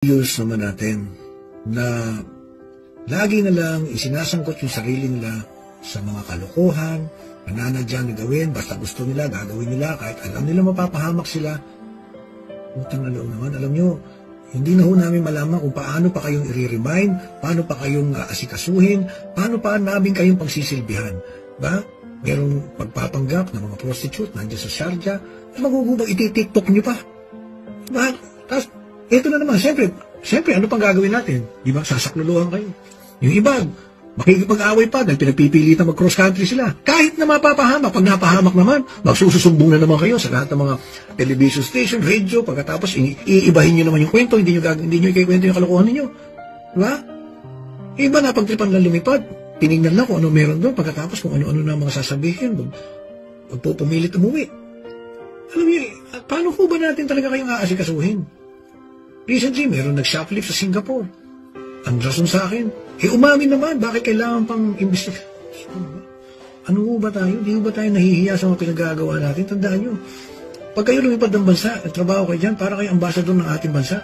Years naman natin na lagi na lang isinasangkot yung sarili nila sa mga kalokohan, nananadya na gawin, basta gusto nila, gagawin nila, kahit alam nila mapapahamak sila. Utang na loob naman, alam nyo, hindi na ho namin malaman kung paano pa kayong i-remind, paano pa kayong asikasuhin, paano pa namin kayong pagsisilbihan. Ba? Merong pagpapanggap ng mga prostitute, nandiyan sa Sharjah, magugubang iti-tiktok nyo pa. Ba? Tapos, ito na naman, siyempre, ano pang gagawin natin? Di ba? Sasakluluhan kayo. Yung iba, makikipag-away pa dahil pinagpipilitan mag-cross country sila. Kahit na mapapahamak, pag napahamak naman, magsususumbong na naman kayo sa lahat ng mga television station, radio, pagkatapos iibahin nyo naman yung kwento, hindi nyo ikikwento yung kalokohan ninyo. Di ba? Iba na pagtripan lang lumipad, tinignan lang kung ano meron doon, pagkatapos kung ano-ano na mga sasabihin, magpupumilit umuwi. Alam niyo, paano ko ba natin talaga kayong aasikasuhin? Recently, meron nag-shoplift sa Singapore. Ang rason sa akin, umamin naman, bakit kailangan pang imbestiga? Ano ba tayo? Hindi ba tayo nahihiya sa mga pinagagawa natin? Tandaan nyo, pag kayo lumipad ng bansa, nagtrabaho kayo dyan, para kayo ambassador ng ating bansa.